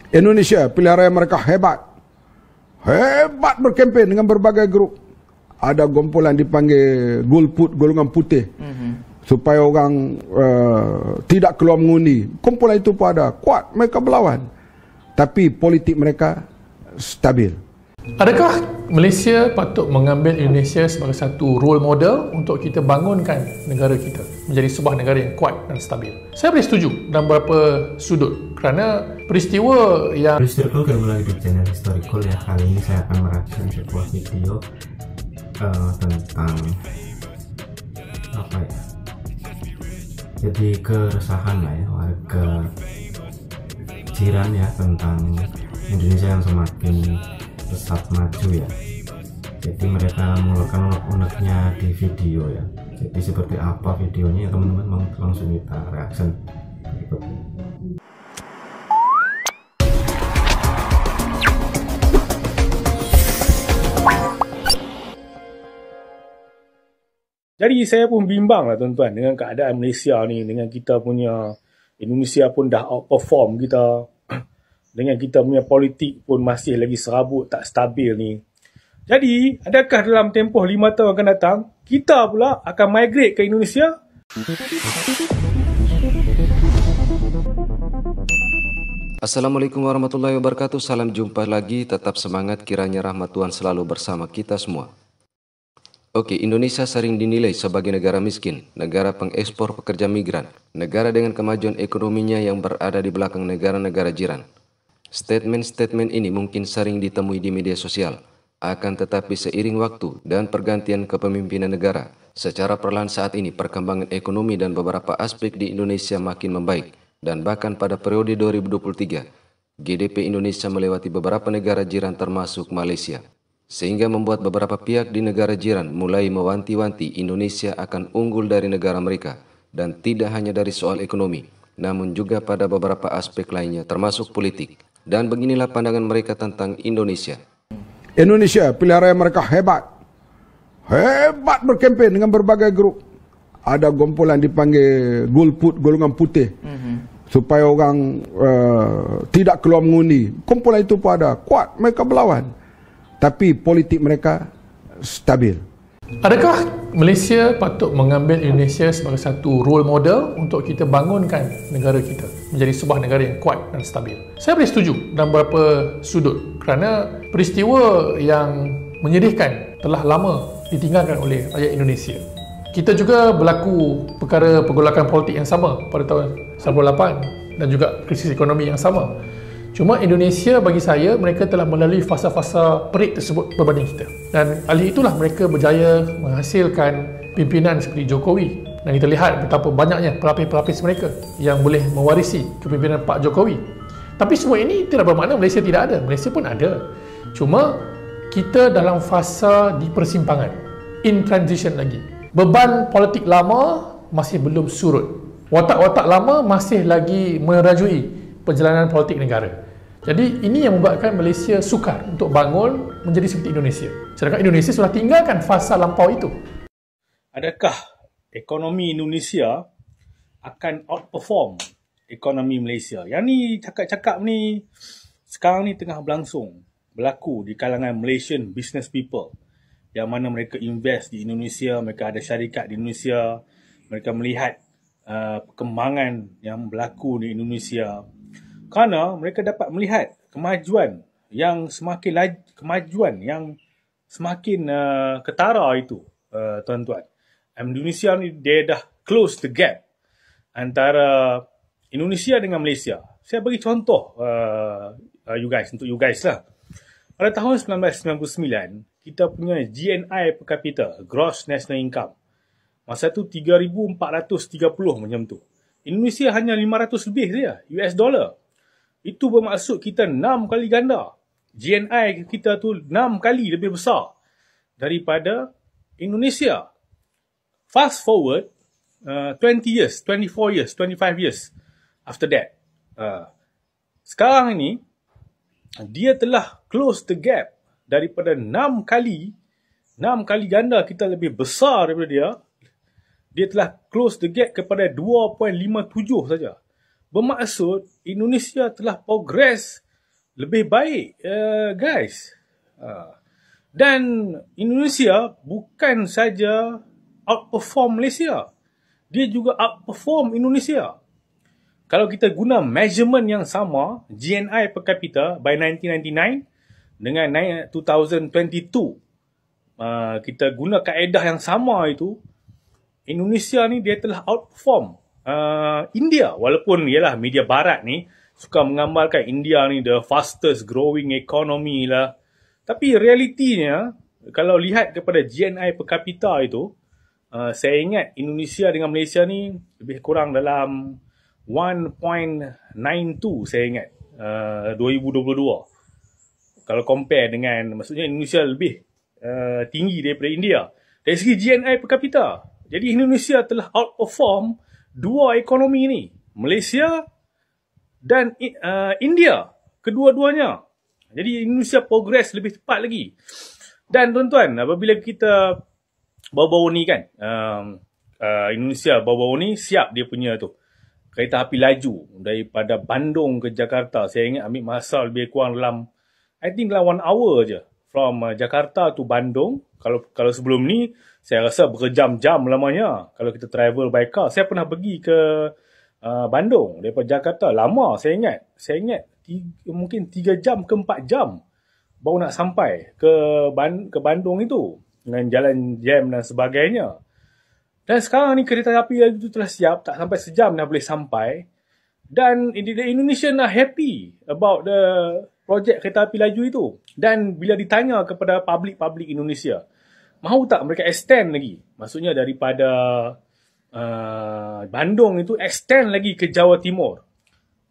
Indonesia, pilihan raya mereka hebat. Hebat berkempen dengan berbagai grup. Ada kumpulan dipanggil Golput, golongan putih. Supaya orang tidak keluar mengundi. Kumpulan itu pun ada. Kuat, mereka berlawan. Tapi politik mereka stabil. Adakah Malaysia patut mengambil Indonesia sebagai satu role model untuk kita bangunkan negara kita menjadi sebuah negara yang kuat dan stabil? Saya boleh setuju dalam beberapa sudut kerana peristiwa yang Historical kembali di channel Historical ya. Kali ini saya akan mereaksi sebuah video tentang apa ya, jadi keresahan lah ya warga jiran ya tentang Indonesia yang semakin pesat maju ya. Jadi mereka mengeluarkan unek-uneknya di video ya. Jadi seperti apa videonya ya teman-teman, langsung kita reaction berikut. Jadi saya pun bimbang lah tuan-tuan dengan keadaan Malaysia ni, dengan kita punya Indonesia pun dah outperform kita, dengan kita punya politik pun masih lagi serabut, tak stabil ni. Jadi, adakah dalam tempoh 5 tahun akan datang, kita pula akan migrate ke Indonesia? Assalamualaikum warahmatullahi wabarakatuh. Salam jumpa lagi. Tetap semangat, kiranya rahmat Tuhan selalu bersama kita semua. Oke, Indonesia sering dinilai sebagai negara miskin, negara pengekspor pekerja migran, negara dengan kemajuan ekonominya yang berada di belakang negara-negara jiran. Statement-statement ini mungkin sering ditemui di media sosial. Akan tetapi seiring waktu dan pergantian kepemimpinan negara, secara perlahan saat ini perkembangan ekonomi dan beberapa aspek di Indonesia makin membaik. Dan bahkan pada periode 2023, GDP Indonesia melewati beberapa negara jiran termasuk Malaysia. Sehingga membuat beberapa pihak di negara jiran mulai mewanti-wanti Indonesia akan unggul dari negara mereka. Dan tidak hanya dari soal ekonomi, namun juga pada beberapa aspek lainnya termasuk politik. Dan beginilah pandangan mereka tentang Indonesia. Indonesia, pilihan raya mereka hebat. Hebat berkempen dengan berbagai grup. Ada kumpulan dipanggil Golput, golongan putih. Supaya orang tidak keluar mengundi. Kumpulan itu pun ada. Kuat, mereka berlawan. Tapi politik mereka stabil. adakah Malaysia patut mengambil Indonesia sebagai satu role model untuk kita bangunkan negara kita menjadi sebuah negara yang kuat dan stabil? Saya boleh setuju dalam beberapa sudut kerana peristiwa yang menyedihkan telah lama ditinggalkan oleh rakyat Indonesia. Kita juga berlaku perkara pergolakan politik yang sama pada tahun 98 dan juga krisis ekonomi yang sama. Cuma Indonesia bagi saya, mereka telah melalui fasa-fasa perit tersebut berbanding kita. Dan alih itulah mereka berjaya menghasilkan pimpinan seperti Jokowi. Dan kita lihat betapa banyaknya pelapis-pelapis mereka yang boleh mewarisi kepimpinan Pak Jokowi. Tapi semua ini tidak bermakna Malaysia tidak ada. Malaysia pun ada. Cuma kita dalam fasa di persimpangan. In transition lagi. Beban politik lama masih belum surut. Watak-watak lama masih lagi merajui perjalanan politik negara. Jadi ini yang membuatkan Malaysia sukar untuk bangun menjadi seperti Indonesia. Sedangkan Indonesia sudah tinggalkan fasa lampau itu. Adakah ekonomi Indonesia akan outperform ekonomi Malaysia? Yang ni cakap-cakap ni sekarang ni tengah berlaku di kalangan Malaysian business people. Yang mana mereka invest di Indonesia, mereka ada syarikat di Indonesia, mereka melihat perkembangan yang berlaku di Indonesia. Kerana mereka dapat melihat kemajuan yang semakin ketara itu, tuan-tuan. Indonesia ni dia dah close the gap antara Indonesia dengan Malaysia. Saya bagi contoh untuk you guys lah. Pada tahun 1999, kita punya GNI per capita, Gross National Income, masa tu 3,430 macam tu. Indonesia hanya 500 lebih saja, US dollar. Itu bermaksud kita 6 kali ganda. GNI kita tu 6 kali lebih besar daripada Indonesia. Fast forward 20 years, 24 years, 25 years after that. Sekarang ini, dia telah close the gap daripada 6 kali ganda kita lebih besar daripada dia. Dia telah close the gap kepada 2.57 saja. Bermaksud Indonesia telah progress lebih baik, guys. Dan Indonesia bukan saja outperform Malaysia, dia juga outperform Indonesia. Kalau kita guna measurement yang sama, GNI per capita by 1999 dengan 2022, kita guna kaedah yang sama itu, Indonesia ni dia telah outperform India. Walaupun ialah media barat ni suka menggambarkan India ni the fastest growing economy lah. Tapi realitinya, kalau lihat kepada GNI per capita itu, saya ingat Indonesia dengan Malaysia ni lebih kurang dalam 1.92 saya ingat 2022. Kalau compare dengan, maksudnya Indonesia lebih tinggi daripada India dari segi GNI per capita. Jadi Indonesia telah outperform dua ekonomi ni, Malaysia dan India, kedua-duanya. Jadi Indonesia progress lebih cepat lagi. Dan tuan-tuan, apabila kita baru-baru ni kan, Indonesia baru-baru ni siap dia punya tu kereta api laju daripada Bandung ke Jakarta. Saya ingat ambil masa lebih kurang dalam, I think dalam 1 hour je from Jakarta to Bandung. Kalau sebelum ni saya rasa berjam-jam lamanya kalau kita travel by car. Saya pernah pergi ke Bandung daripada Jakarta, lama saya ingat mungkin 3 jam ke 4 jam baru nak sampai ke Bandung itu dengan jalan jam dan sebagainya. Dan sekarang ni kereta api itu telah siap, tak sampai sejam dah boleh sampai. Dan the Indonesian are happy about the projek kereta api laju itu. Dan bila ditanya kepada public Indonesia, mahu tak mereka extend lagi? Maksudnya daripada Bandung itu extend lagi ke Jawa Timur,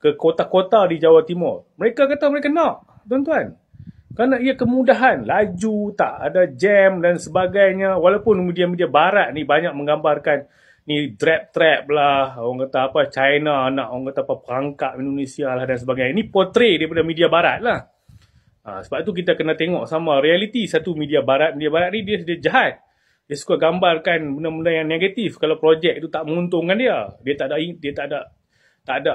ke kota-kota di Jawa Timur. Mereka kata mereka nak, tuan-tuan. Kerana ia kemudahan, laju, tak ada jam dan sebagainya. Walaupun media-media barat ni banyak menggambarkan ni trap lah, orang kata apa, China nak, orang kata apa, perangkap Indonesia lah dan sebagainya. Ini portray daripada media barat lah. Sebab tu kita kena tengok sama realiti satu media barat. Media barat ni dia jahat. Dia suka gambarkan benda-benda yang negatif. Kalau projek itu tak menguntungkan dia. Dia tak ada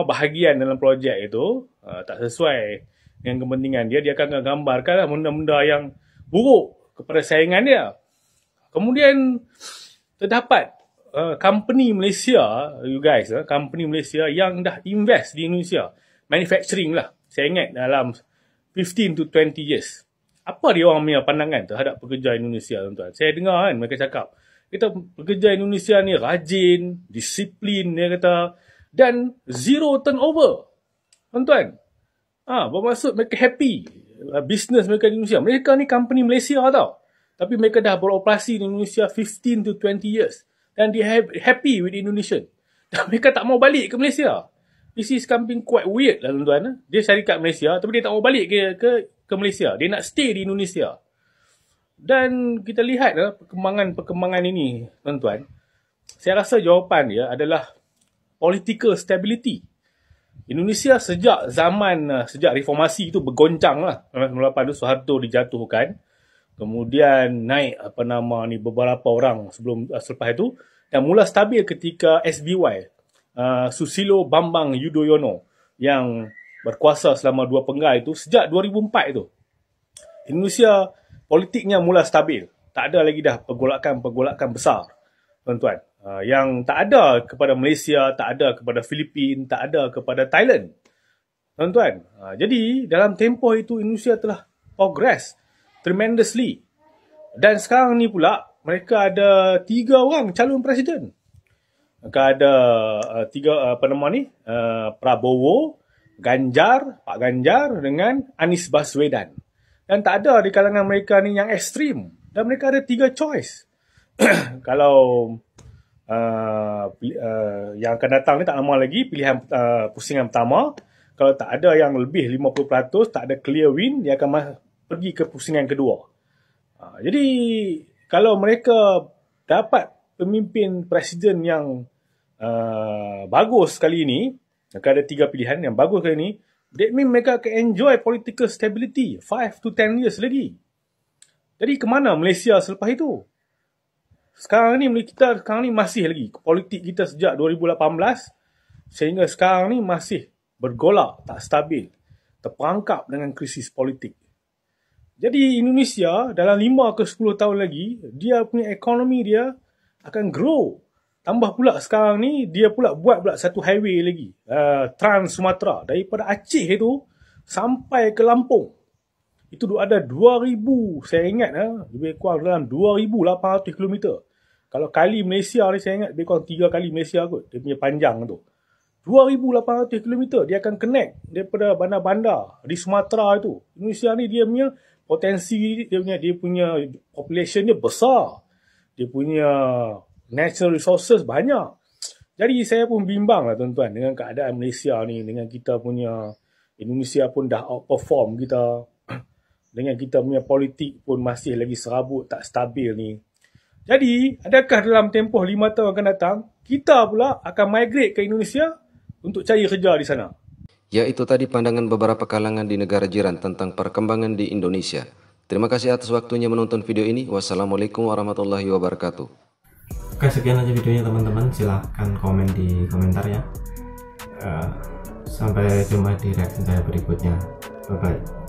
bahagian dalam projek itu. Tak sesuai dengan kepentingan dia. Dia akan gambarkan benda-benda yang buruk kepada saingan dia. Kemudian terdapat company Malaysia, you guys, company Malaysia yang dah invest di Indonesia. Manufacturing lah. Saya ingat dalam 15 to 20 years. Apa dia orang punya pandangan terhadap pekerja Indonesia, tuan-tuan? Saya dengar kan mereka cakap, kita pekerja Indonesia ni rajin, disiplin, dia kata, dan zero turnover. Tuan-tuan, bermaksud mereka happy. Business mereka di Indonesia. Mereka ni company Malaysia tau. Tapi mereka dah beroperasi di Indonesia 15 to 20 years. Dan dia happy with Indonesian. Dan mereka tak mau balik ke Malaysia. This is something quite weird lah, tuan-tuan. Dia syarikat Malaysia, tapi dia tak mau balik ke Malaysia. Dia nak stay di Indonesia. Dan kita lihat perkembangan ini, tuan-tuan. Saya rasa jawapan dia adalah political stability. Indonesia sejak reformasi itu bergoncang lah. 1998 tu Suharto dijatuhkan. Kemudian naik beberapa orang selepas itu. Dan mula stabil ketika SBY. Susilo Bambang Yudhoyono yang berkuasa selama 2 penggal itu sejak 2004 itu. Indonesia politiknya mula stabil. Tak ada lagi dah pergolakan besar, tuan-tuan. Yang tak ada kepada Malaysia, tak ada kepada Filipina, tak ada kepada Thailand. Tuan-tuan. Jadi dalam tempoh itu Indonesia telah progress tremendously. Dan sekarang ni pula mereka ada 3 orang calon presiden. Mereka ada Prabowo, Pak Ganjar dengan Anies Baswedan. Dan tak ada di kalangan mereka ni yang ekstrim. Dan mereka ada 3 choice. Kalau yang akan datang ni tak lama lagi, pilihan pusingan pertama. Kalau tak ada yang lebih 50%, tak ada clear win, dia akan pergi ke pusingan kedua. Jadi kalau mereka dapat pemimpin presiden yang bagus kali ini, mereka ada 3 pilihan yang bagus kali ini, that means mereka akan enjoy political stability 5 to 10 years lagi. Jadi ke mana Malaysia selepas itu? Sekarang ni masih lagi politik kita sejak 2018 sehingga sekarang ni masih bergolak, tak stabil. terperangkap dengan krisis politik. Jadi Indonesia dalam 5 ke 10 tahun lagi, dia punya ekonomi dia akan grow. Tambah pula sekarang ni, dia pula buat pula satu highway lagi, Trans Sumatera, daripada Aceh itu sampai ke Lampung. Itu ada 2,000, saya ingat lebih kurang dalam 2,800 km. Kalau kali Malaysia ni saya ingat lebih kurang 3 kali Malaysia kot, dia punya panjang tu. 2,800 km dia akan connect daripada bandar-bandar di Sumatera itu. Indonesia ni dia punya potensi, dia punya population dia besar. Dia punya natural resources banyak. Jadi saya pun bimbang lah tuan-tuan dengan keadaan Malaysia ni, dengan kita punya Indonesia pun dah outperform kita. Dengan kita punya politik pun masih lagi serabut, tak stabil ni. Jadi, adakah dalam tempoh 5 tahun akan datang, kita pula akan migrate ke Indonesia untuk cari kerja di sana? Ya, itu tadi pandangan beberapa kalangan di negara jiran tentang perkembangan di Indonesia. Terima kasih atas waktunya menonton video ini. Wassalamualaikum warahmatullahi wabarakatuh. Oke, sekian aja videonya teman-teman. Silahkan komen di komentar ya. Sampai jumpa di reaksi saya berikutnya. Bye-bye.